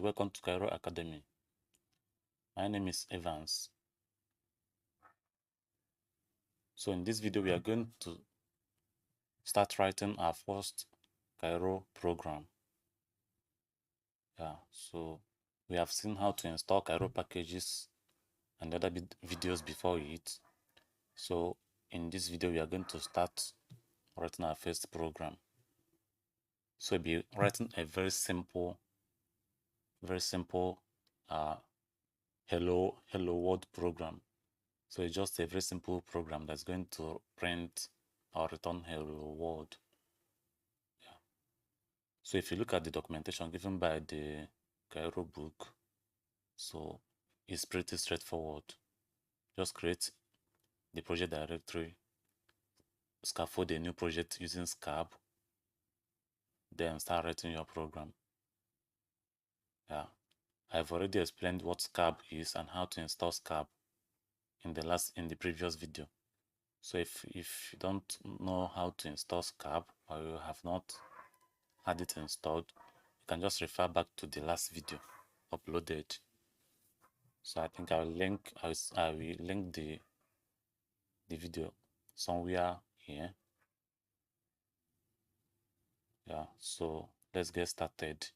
welcome to Cairo Academy. My name is Evans. So in this video, we are going to start writing our first Cairo program. So we have seen how to install Cairo packages and other videos before it. So in this video, we are going to start writing our first program. So we'll be writing a very simple hello world program. So it's just a very simple program that's going to print or return hello world. So if you look at the documentation given by the Cairo book, so it's pretty straightforward. Just create the project directory, scaffold a new project using Scarb, then start writing your program. I've already explained what Scarb is and how to install Scarb in the previous video. So if you don't know how to install Scarb, or you have not had it installed, you can just refer back to the last video uploaded. So I think I will link the video somewhere here. So let's get started.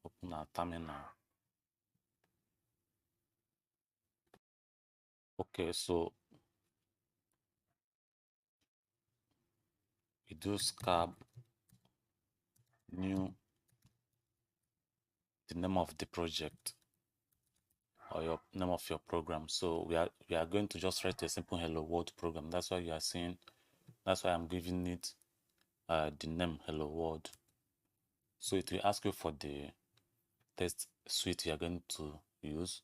Open our terminal. Okay, so we do Scarb new, the name of the project or your name of your program. So we are going to just write a simple hello world program. That's why you are seeing, that's why I'm giving it the name hello world. So it will ask you for the text suite you are going to use.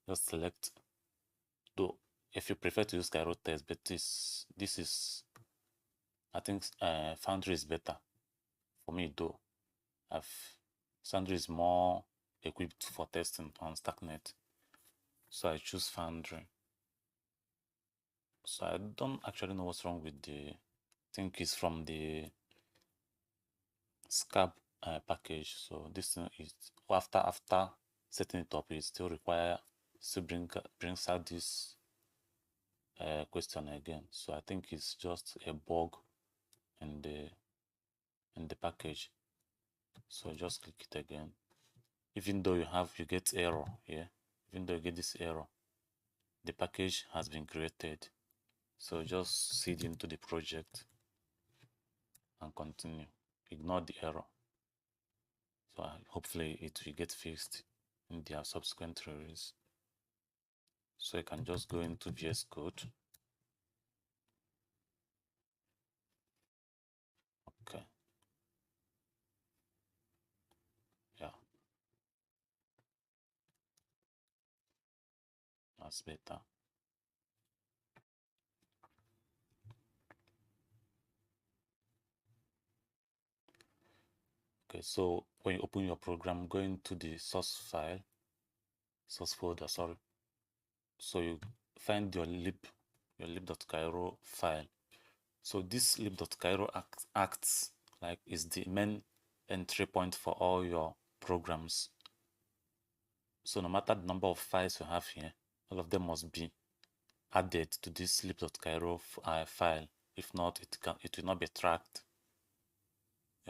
Just select, though if you prefer to use Cairo text, but this is, I think Foundry is better for me, though Foundry is more equipped for testing on StackNet, so I choose Foundry. So I don't actually know what's wrong with I think it's from the Scarb package. So this thing is, after setting it up, it still brings out this question again. So I think it's just a bug in the package. So just click it again. Even though you get error here, even though you get this error, the package has been created. So just seed into the project and continue. Ignore the error. So hopefully it will get fixed in their subsequent release. So you can just go into VS Code. Okay. That's better. Okay, so when you open your program, go into the source folder, sorry. So you find your lib.cairo file. So this lib.cairo acts like is the main entry point for all your programs. So no matter the number of files you have here, all of them must be added to this lib.cairo file. If not, it will not be tracked.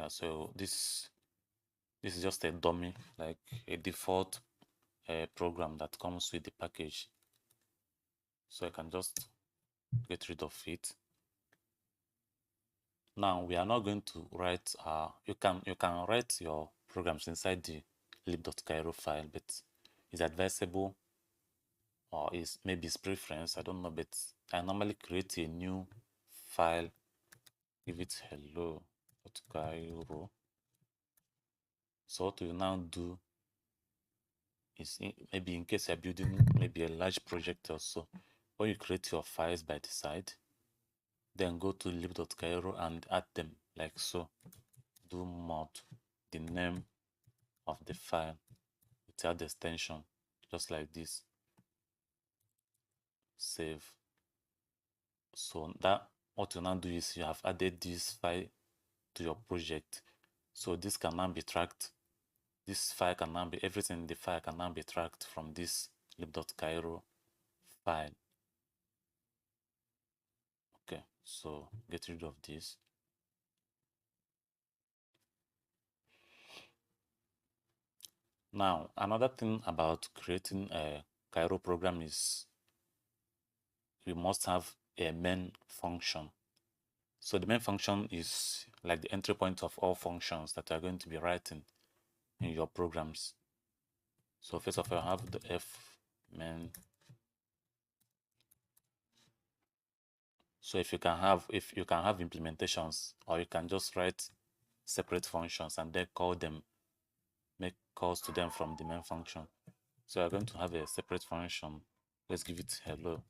So this is just a dummy, like a default program that comes with the package. So I can just get rid of it. Now we are not going to write you can write your programs inside the lib.cairo file, but it's advisable, or maybe it's preference, I don't know, but I normally create a new file, give it hello.cairo. So what we now do is, maybe in case you're building maybe a large project or so, when you create your files by the side, then go to lib.cairo and add them like so. Do mod the name of the file without the extension, just like this. Save. So that what you now do is you have added this file to your project. So this can now be tracked. This file can now be, everything in the file can now be tracked from this lib.cairo file. Okay, so get rid of this. Now, another thing about creating a Cairo program is we must have a main function. So the main function is like the entry point of all functions that you are going to be writing in your programs. So first of all, I have the f main. So if you can have implementations, or you can just write separate functions and then call them, make calls to them from the main function. So we're going to have a separate function. Let's give it hello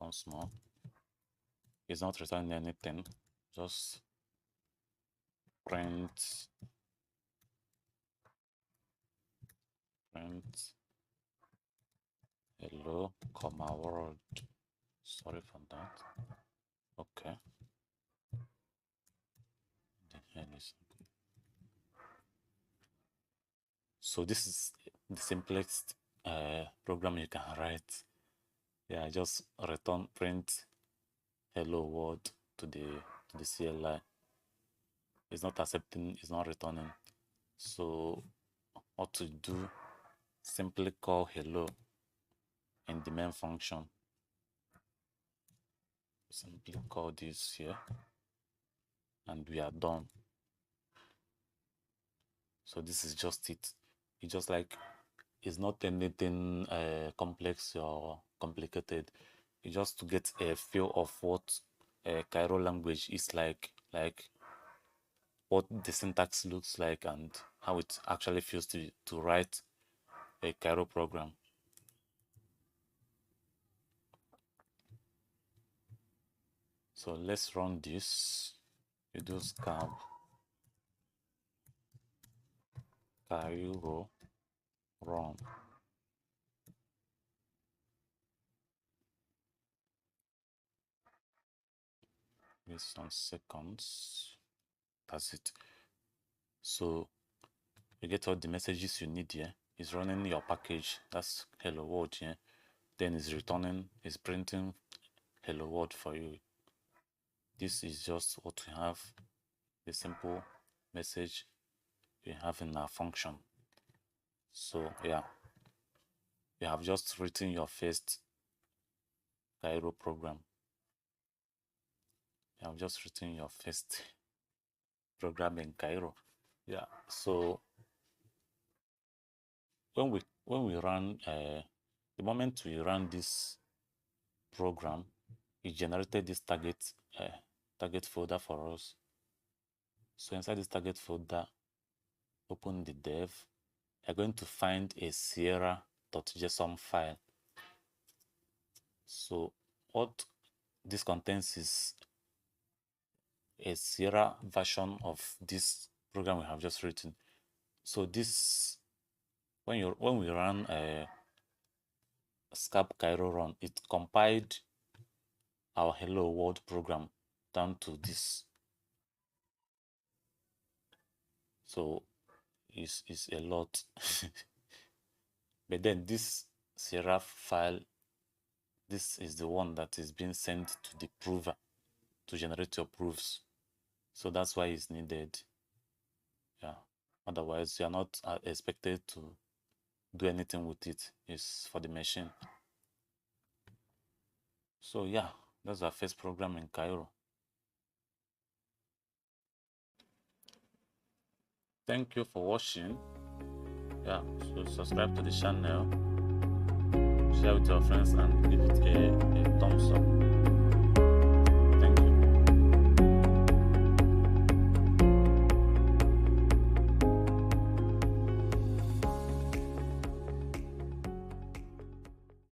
once more. It's not returning anything, just print hello comma world. Sorry for that. Okay. So this is the simplest program you can write. Yeah, just return print hello world to the CLI. It's not accepting, it's not returning. So what to do, simply call hello in the main function. Simply call this here and we are done. So this is just it. It's just like, it's not anything complex or complicated. It's just to get a feel of what Cairo language is like what the syntax looks like and how it actually feels to write a Cairo program. So let's run this. You do Scarb Cairo run. Wait some seconds. That's it. So you get all the messages you need here. It's running your package. That's hello world here. Then it's returning, it's printing hello world for you. This is just what we have, the simple message we have in our function. So yeah, you have just written your first Cairo program. You have just written your first program in Cairo. Yeah, so when we run the moment we run this program, it generated this target folder for us. So inside this target folder, open the dev. You're going to find a Sierra.json file. So what this contains is a Sierra version of this program we have just written. So this, when we run a Scarb Cairo run, it compiled our hello world program down to this. So it's a lot. But then this Sierra file, this is the one that is being sent to the prover to generate your proofs. So that's why it's needed. Yeah, otherwise you're not expected to do anything with it. It's for the machine. So yeah, that's our first program in Cairo. Thank you for watching. Yeah, so subscribe to the channel, share with your friends, and leave it